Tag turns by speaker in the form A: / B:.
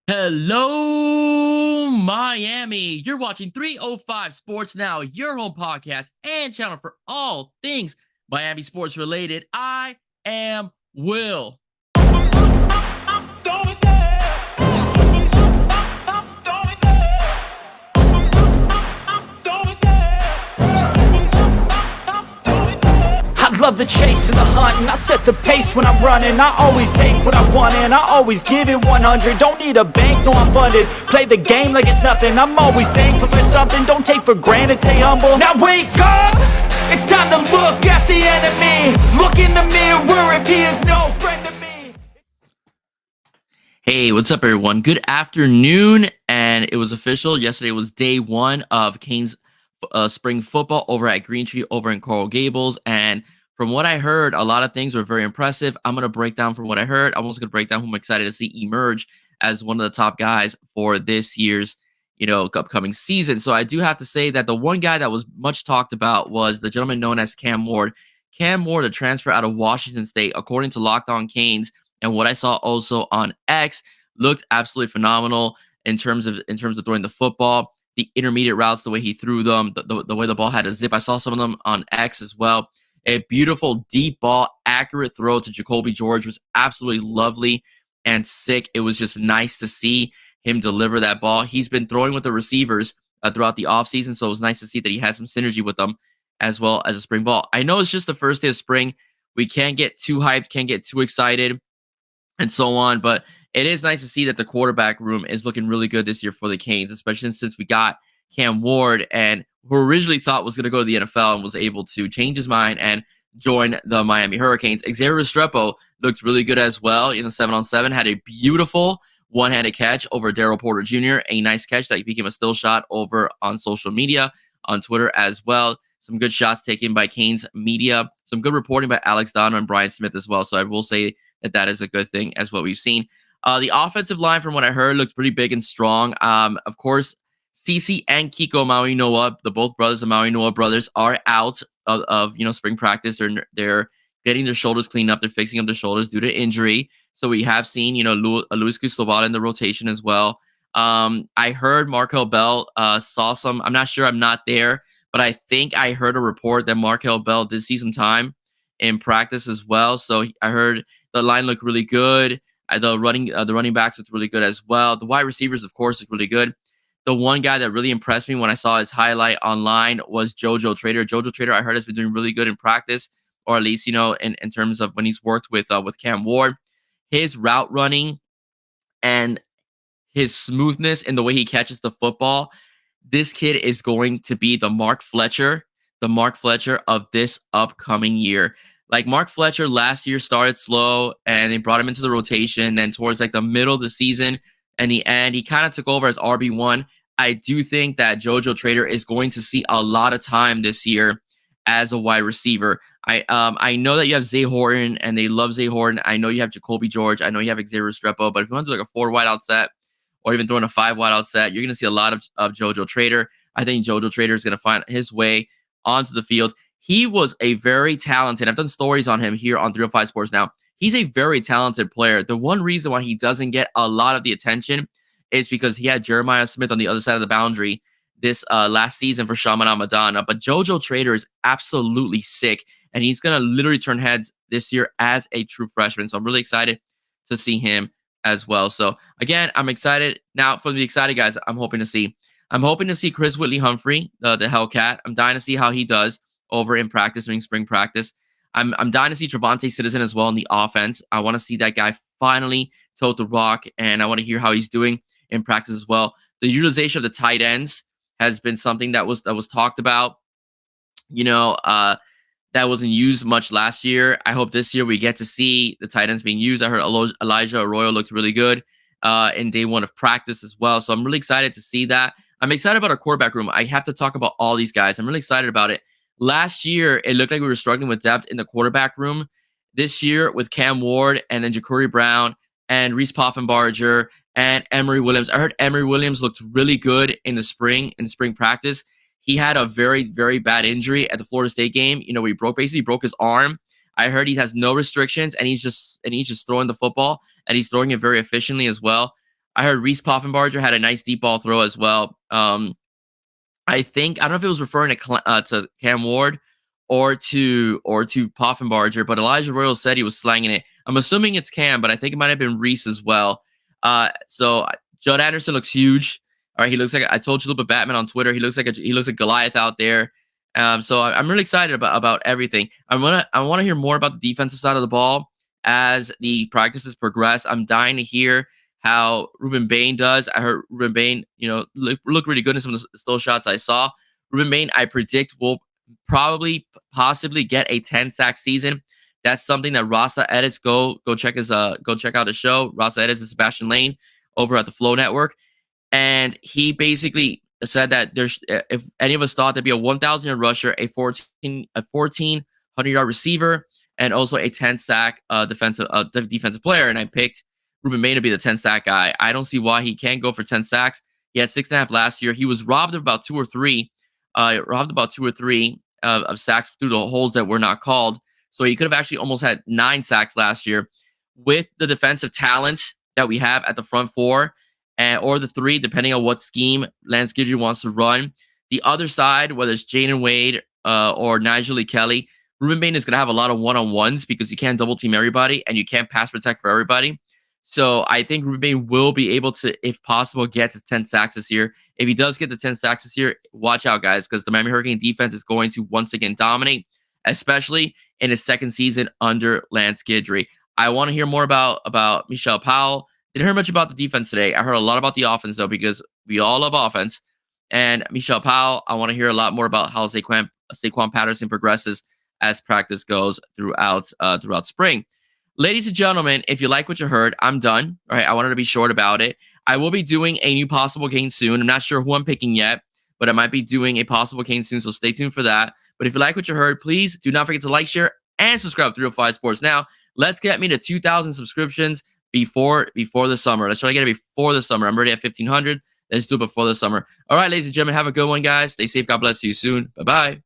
A: Hello, Miami. You're watching 305 Sports Now, your home podcast and channel for all things Miami sports related. I am Will.
B: I love the chase and the hunt, and I set the pace when I'm running. I always take what I want and I always give it 100. Don't need a bank, no, I'm funded. Play the game like it's nothing. I'm always thankful for something. Don't take for granted, stay humble. Now wake up! It's time to look at the enemy. Look in the mirror if he is no friend to me.
A: Hey, what's up, everyone? Good afternoon. And it was official. Yesterday was day one of Canes spring football over at Green Tree over in Coral Gables. And from what I heard, a lot of things were very impressive. I'm going to break down from what I heard. I'm also going to break down who I'm excited to see emerge as one of the top guys for this year's, upcoming season. So I do have to say that the one guy that was much talked about was the gentleman known as Cam Ward. Cam Ward, a transfer out of Washington State, according to Locked On Canes, and what I saw also on X, looked absolutely phenomenal in terms of throwing the football, the intermediate routes, the way he threw them, the way the ball had a zip. I saw some of them on X as well. A beautiful deep ball, accurate throw to Jacoby George was absolutely lovely and sick. It was just nice to see him deliver that ball. He's been throwing with the receivers throughout the offseason, so it was nice to see that he had some synergy with them as well as a spring ball. I know it's just the first day of spring. We can't get too hyped, can't get too excited, and so on, but it is nice to see that the quarterback room is looking really good this year for the Canes, especially since we got Cam Ward, and who originally thought was going to go to the NFL and was able to change his mind and join the Miami Hurricanes. Xavier Restrepo looked really good as well. 7-on-7, had a beautiful one-handed catch over Daryl Porter Jr., a nice catch that became a still shot over on social media, on Twitter as well. Some good shots taken by Canes media. Some good reporting by Alex Donner and Brian Smith as well. So I will say that is a good thing as what we've seen. The offensive line, from what I heard, looked pretty big and strong. Of course, Cece and Kiko Maui-Noa, the both brothers of Maui-Noa brothers, are out of spring practice. They're getting their shoulders cleaned up. They're fixing up their shoulders due to injury. So we have seen, Luis Cristobal in the rotation as well. I heard Markel Bell saw some. I'm not sure. I'm not there, but I think I heard a report that Markel Bell did see some time in practice as well. So I heard the line looked really good. The running backs looked really good as well. The wide receivers, of course, look really good. The one guy that really impressed me when I saw his highlight online was JoJo Trader. JoJo Trader, I heard, has been doing really good in practice, or at least, in terms of when he's worked with Cam Ward. His route running and his smoothness in the way he catches the football, this kid is going to be the Mark Fletcher of this upcoming year. Like Mark Fletcher last year started slow and they brought him into the rotation. Then towards like the middle of the season and the end, he kind of took over as RB1. I do think that JoJo Trader is going to see a lot of time this year as a wide receiver. I know that you have Zay Horton and they love Zay Horton. I know you have Jacoby George. I know you have Xavier Restrepo. But if you want to do like a 4 wide out set or even throwing a 5 wide out set, you're going to see a lot of JoJo Trader. I think JoJo Trader is going to find his way onto the field. He was a very talented. I've done stories on him here on 305 Sports Now. He's a very talented player. The one reason why he doesn't get a lot of the attention is because he had Jeremiah Smith on the other side of the boundary this last season for Shaman Amadana. But JoJo Trader is absolutely sick, and he's going to literally turn heads this year as a true freshman. So I'm really excited to see him as well. So again, I'm excited. Now for the excited guys, I'm hoping to see Chris Whitley Humphrey, the Hellcat. I'm dying to see how he does over in practice during spring practice. I'm dying to see Trevante Citizen as well in the offense. I want to see that guy finally tote the rock, and I want to hear how he's doing in practice as well. The utilization of the tight ends has been something that was talked about. That wasn't used much last year. I hope this year we get to see the tight ends being used. I heard Elijah Arroyo looked really good in day one of practice as well. So I'm really excited to see that. I'm excited about our quarterback room. I have to talk about all these guys. I'm really excited about it. Last year, it looked like we were struggling with depth in the quarterback room. This year, with Cam Ward and then Ja'Cory Brown and Reese Poffenbarger and Emory Williams. I heard Emory Williams looked really good in spring practice. He had a very, very bad injury at the Florida State game. He broke his arm. I heard he has no restrictions and he's just throwing the football and he's throwing it very efficiently as well. I heard Reese Poffenbarger had a nice deep ball throw as well. I don't know if it was referring to Cam Ward or to Poffenbarger, but Elijah Royal said he was slanging it. I'm assuming it's Cam, but I think it might have been Reese as well. So Judd Anderson looks huge. All right, he looks like, I told you a little bit Batman on Twitter. He looks like Goliath out there. So I'm really excited about everything. I want to hear more about the defensive side of the ball as the practices progress. I'm dying to hear how Ruben Bain does. I heard Ruben Bain, look really good in some of the still shots I saw. Ruben Bain, I predict, will possibly get a 10-sack season. That's something that Rasa edits. Go check out his show. Rasa edits is Sebastian Lane over at the Flow Network, and he basically said that if any of us thought there'd be a 1,000-yard rusher, a 1,400-yard receiver, and also a 10-sack defensive player, and I picked Ruben Bain to be the 10-sack guy. I don't see why he can't go for 10 sacks. He had 6.5 last year. He was robbed of about two or three of sacks through the holes that were not called. So he could have actually almost had 9 sacks last year. With the defensive talent that we have at the front four, or the three, depending on what scheme Lance Guidry wants to run. The other side, whether it's Jaden Wade or Nigel Lee Kelly, Ruben Bain is going to have a lot of one-on-ones because you can't double team everybody and you can't pass protect for everybody. So I think Ruben Bain will be able to, if possible, get to 10 sacks this year. If he does get the 10 sacks this year, watch out, guys, because the Miami Hurricane defense is going to once again dominate, especially in his second season under Lance Guidry. I want to hear more about Michelle Powell. Didn't hear much about the defense today. I heard a lot about the offense, though, because we all love offense. And Michelle Powell, I want to hear a lot more about how Saquon Patterson progresses as practice goes throughout spring. Ladies and gentlemen, if you like what you heard, I'm done. All right, I wanted to be short about it. I will be doing a new possible game soon. I'm not sure who I'm picking yet, but I might be doing a possible game soon, so stay tuned for that. But if you like what you heard, please do not forget to like, share, and subscribe to 305 Sports. Now, let's get me to 2,000 subscriptions before the summer. Let's try to get it before the summer. I'm already at 1,500. Let's do it before the summer. All right, ladies and gentlemen, have a good one, guys. Stay safe. God bless you soon. Bye-bye.